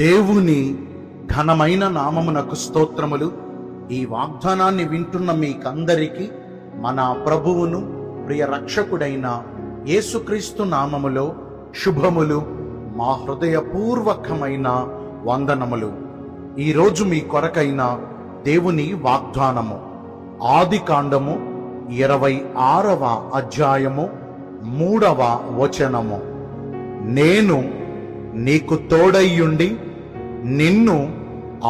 దేవుని ఘనమైన నామమునకు స్తోత్రములు. ఈ వాగ్దానాన్ని వింటున్న మీకందరికీ మన ప్రభువును ప్రియ రక్షకుడైన యేసుక్రీస్తు నామములో శుభములు, మా హృదయపూర్వకమైన వందనములు. ఈరోజు మీ కొరకైన దేవుని వాగ్దానము ఆదికాండము 26వ అధ్యాయము 3వ వచనము. నేను నీకు తోడయ్యుండి నిన్ను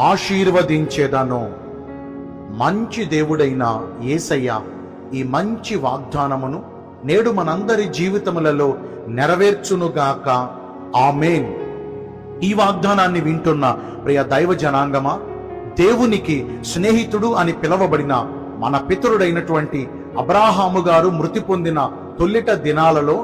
ఆశీర్వదించేదను. మంచి దేవుడైన యేసయ్య ఈ మంచి వాగ్దానమును నేడు మనందరి జీవితములలో నెరవేర్చునుగాక. ఆమేన్. ఈ వాగ్దానాన్ని వింటున్న ప్రియ దైవ జనాంగమా, దేవునికి స్నేహితుడు అని పిలవబడిన మన పితరుడైనటువంటి అబ్రాహాము గారు మృతి పొందిన తొల్లిట దినాలలో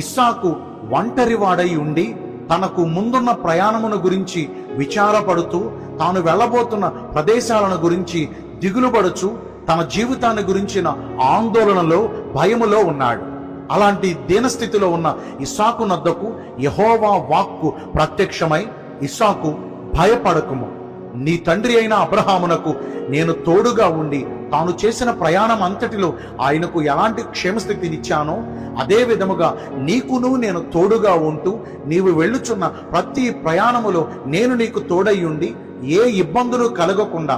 ఇస్సాకు ఒంటరివాడై ఉండి తనకు ముందున్న ప్రయాణమును గురించి విచారపడుతూ, తాను వెళ్ళబోతున్న ప్రదేశాలను గురించి దిగులుపడుచు, తన జీవితాన్ని గురించిన ఆందోళనలో, భయములో ఉన్నాడు. అలాంటి దీనస్థితిలో ఉన్న ఇస్సాకు నద్దకు యెహోవా వాక్కు ప్రత్యక్షమై, ఇస్సాకు భయపడకుము, నీ తండ్రి అయిన అబ్రహామునకు నేను తోడుగా ఉండి తాను చేసిన ప్రయాణం అంతటిలో ఆయనకు ఎలాంటి క్షేమస్థితినిచ్చానో అదే విధముగా నీకును నేను తోడుగా ఉంటూ, నీవు వెళ్ళుచున్న ప్రతి ప్రయాణములో నేను నీకు తోడై ఉండి ఏ ఇబ్బందులు కలగకుండా,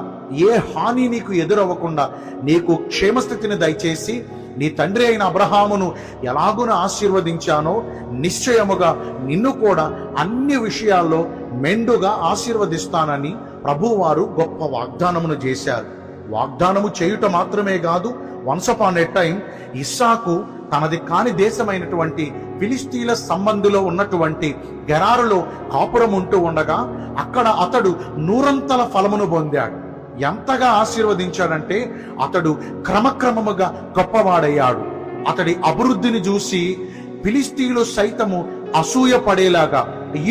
ఏ హాని నీకు ఎదురవ్వకుండా నీకు క్షేమస్థితిని దయచేసి, నీ తండ్రి అయిన అబ్రహామును ఎలాగున ఆశీర్వదించానో నిశ్చయముగా నిన్ను కూడా అన్ని విషయాల్లో మెండుగా ఆశీర్వదిస్తానని ప్రభువారు గొప్ప వాగ్దానమును చేశారు. వాగ్దానము చేయుట మాత్రమే కాదు, వన్స్ అపాన్ ఎ టైం ఇస్సాకు తనది కాని దేశమైనటువంటి ఫిలిస్తీన్ల సంబంధిలో ఉన్నటువంటి గెరారులో కాపురం ఉంటూ ఉండగా అక్కడ అతడు నూరంతల ఫలమును పొందాడు. ఎంతగా ఆశీర్వదించాడంటే అతడు క్రమక్రమముగా గొప్పవాడయ్యాడు. అతడి అభివృద్ధిని చూసి ఫిలిస్తీన్లు సైతము అసూయ పడేలాగా,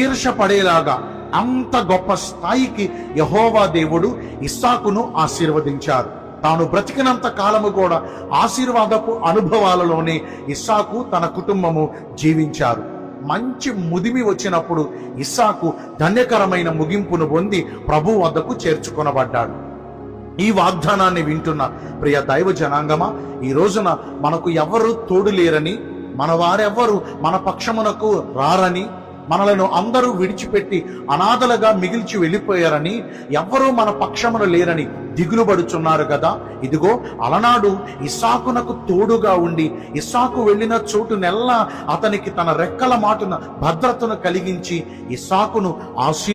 ఈర్ష పడేలాగా అంత గొప్ప స్థాయికి యెహోవా దేవుడు ఇస్సాకును ఆశీర్వదించారు. తాను బ్రతికినంత కాలము కూడా ఆశీర్వాదపు అనుభవాలలోనే ఇస్సాకు తన కుటుంబము జీవించారు. మంచి ముదిమి వచ్చినప్పుడు ఇస్సాకు ధన్యకరమైన ముగింపును పొంది ప్రభు వద్దకు చేర్చుకొనబడ్డాడు. ఈ వాగ్దానాన్ని వింటున్న ప్రియ దైవ జనాంగమా, ఈ రోజున మనకు ఎవరు తోడు లేరని, మన వారెవ్వరు మన పక్షమునకు రారని, మనలను అందరూ విడిచిపెట్టి అనాథలుగా మిగిల్చి వెళ్ళిపోయారని, ఎవ్వరూ మన పక్షమున లేరని దిగులుపడుచున్నారు కదా. ఇదిగో అలనాడు ఇస్సాకునకు తోడుగా ఉండి ఇస్సాకు వెళ్ళిన చోటునెల్లా అతనికి తన రెక్కల మాటున భద్రతను కలిగించి ఇస్సాకును